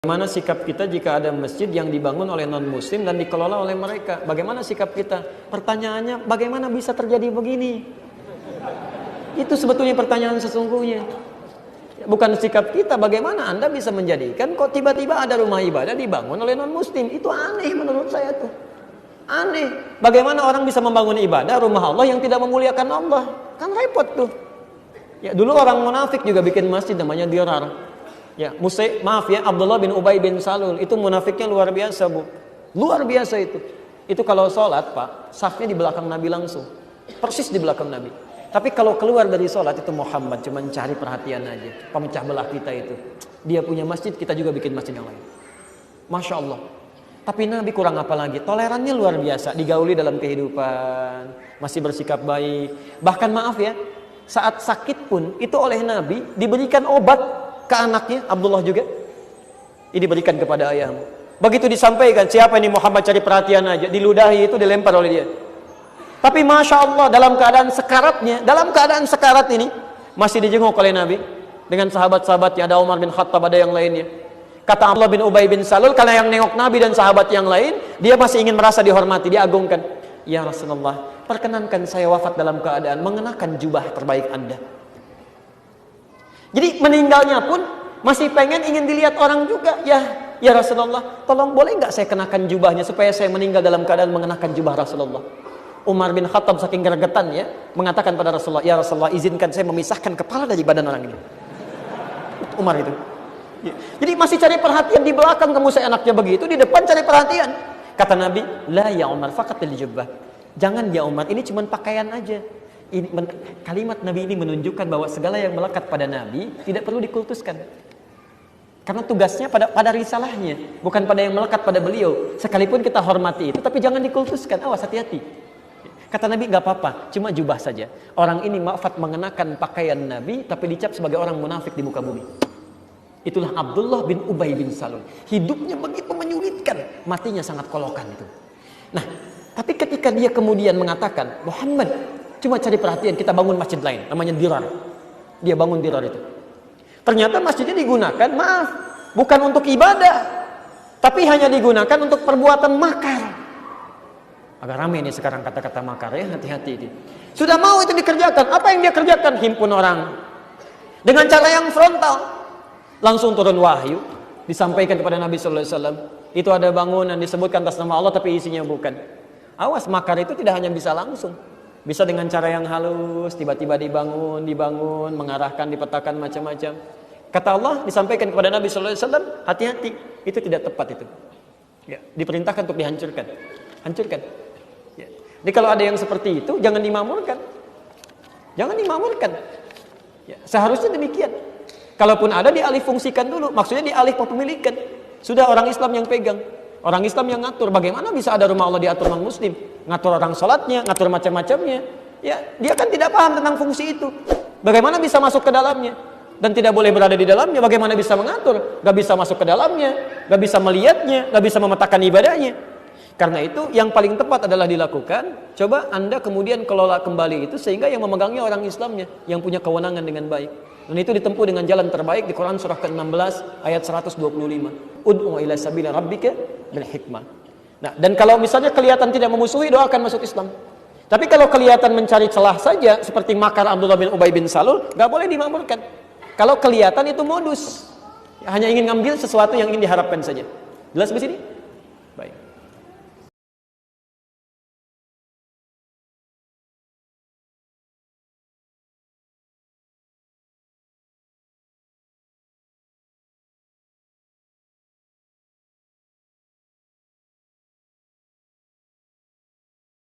Bagaimana sikap kita jika ada masjid yang dibangun oleh non-muslim dan dikelola oleh mereka? Bagaimana sikap kita? Pertanyaannya, bagaimana bisa terjadi begini? Itu sebetulnya pertanyaan sesungguhnya. Bukan sikap kita, bagaimana Anda bisa menjadikan kok tiba-tiba ada rumah ibadah dibangun oleh non-muslim? Itu aneh menurut saya tuh. Aneh. Bagaimana orang bisa membangun ibadah rumah Allah yang tidak memuliakan Allah? Kan repot tuh. Ya, dulu orang munafik juga bikin masjid namanya Dirar. Ya, Abdullah bin Ubay bin Salul itu munafiknya luar biasa, Bu. Luar biasa itu. Itu kalau sholat, Pak, safnya di belakang Nabi langsung. Persis di belakang Nabi. Tapi kalau keluar dari sholat itu Muhammad cuma cari perhatian aja. Pemecah belah kita itu. Dia punya masjid, kita juga bikin masjid yang lain. Masya Allah. Tapi Nabi kurang apa lagi? Tolerannya luar biasa. Digauli dalam kehidupan. Masih bersikap baik. Bahkan maaf ya, saat sakit pun itu oleh Nabi diberikan obat ke anaknya, Abdullah juga. Ini diberikan kepada ayahmu. Begitu disampaikan, siapa ini Muhammad cari perhatian aja. Diludahi itu dilempar oleh dia. Tapi Masya Allah, dalam keadaan sekarat ini, masih dijenguk oleh Nabi. Dengan sahabat-sahabatnya, ada Umar bin Khattab, ada yang lainnya. Kata Abdullah bin Ubay bin Salul, karena yang nengok Nabi dan sahabat yang lain, dia masih ingin merasa dihormati, diagungkan. Ya Rasulullah, perkenankan saya wafat dalam keadaan mengenakan jubah terbaik Anda. Jadi meninggalnya pun masih pengen ingin dilihat orang juga. Ya Rasulullah, tolong boleh nggak saya kenakan jubahnya supaya saya meninggal dalam keadaan mengenakan jubah Rasulullah. Umar bin Khattab saking gregetan ya, mengatakan pada Rasulullah, ya Rasulullah izinkan saya memisahkan kepala dari badan orang ini. Umar itu. Ya. Jadi masih cari perhatian di belakang, kamu saya anaknya begitu, di depan cari perhatian. Kata Nabi, la ya Umar faqatil jubah. Jangan ya Umar, ini cuma pakaian aja. Kalimat Nabi ini menunjukkan bahwa segala yang melekat pada Nabi tidak perlu dikultuskan. Karena tugasnya pada risalahnya, bukan pada yang melekat pada beliau. Sekalipun kita hormati itu, tapi jangan dikultuskan. Awas, hati-hati. Kata Nabi, nggak apa-apa, cuma jubah saja. Orang ini wafat mengenakan pakaian Nabi, tapi dicap sebagai orang munafik di muka bumi. Itulah Abdullah bin Ubay bin Salul. Hidupnya begitu menyulitkan, matinya sangat kolokan itu. Nah, tapi ketika dia kemudian mengatakan, Muhammad, cuma cari perhatian, kita bangun masjid lain, namanya Dirar. Dia bangun Dirar itu. Ternyata masjidnya digunakan, maaf, bukan untuk ibadah, tapi hanya digunakan untuk perbuatan makar. Agak ramai ini sekarang kata-kata makar ya, hati-hati ini. Sudah mau itu dikerjakan, apa yang dia kerjakan? Himpun orang. Dengan cara yang frontal. Langsung turun wahyu, disampaikan kepada Nabi sallallahu alaihi wasallam. Itu ada bangunan disebutkan atas nama Allah tapi isinya bukan. Awas, makar itu tidak hanya bisa langsung. Bisa dengan cara yang halus, tiba-tiba dibangun, mengarahkan, dipetakan macam-macam. Kata Allah disampaikan kepada Nabi sallallahu alaihi wasallam, hati-hati, itu tidak tepat itu. Ya, diperintahkan untuk dihancurkan. Hancurkan. Ya. Jadi kalau ada yang seperti itu, jangan dimakmurkan. Jangan dimakmurkan. Ya, seharusnya demikian. Kalaupun ada, dialih fungsikan dulu. Maksudnya dialih kepemilikan. Sudah orang Islam yang pegang. Orang Islam yang ngatur. Bagaimana bisa ada rumah Allah diatur non muslim? Ngatur orang sholatnya, ngatur macam-macamnya. Ya, dia kan tidak paham tentang fungsi itu. Bagaimana bisa masuk ke dalamnya? Dan tidak boleh berada di dalamnya. Bagaimana bisa mengatur? Gak bisa masuk ke dalamnya, gak bisa melihatnya, gak bisa memetakan ibadahnya. Karena itu yang paling tepat adalah dilakukan. Coba Anda kemudian kelola kembali itu sehingga yang memegangnya orang Islamnya, yang punya kewenangan dengan baik. Dan itu ditempuh dengan jalan terbaik di Quran surah ke-16 ayat 125. Ud'u ila sabili rabbika bil hikmah. Nah, dan kalau misalnya kelihatan tidak memusuhi, doakan masuk Islam. Tapi kalau kelihatan mencari celah saja seperti makar Abdullah bin Ubay bin Salul, enggak boleh dimakmurkan. Kalau kelihatan itu modus, hanya ingin ngambil sesuatu yang ingin diharapkan saja. Jelas di sini?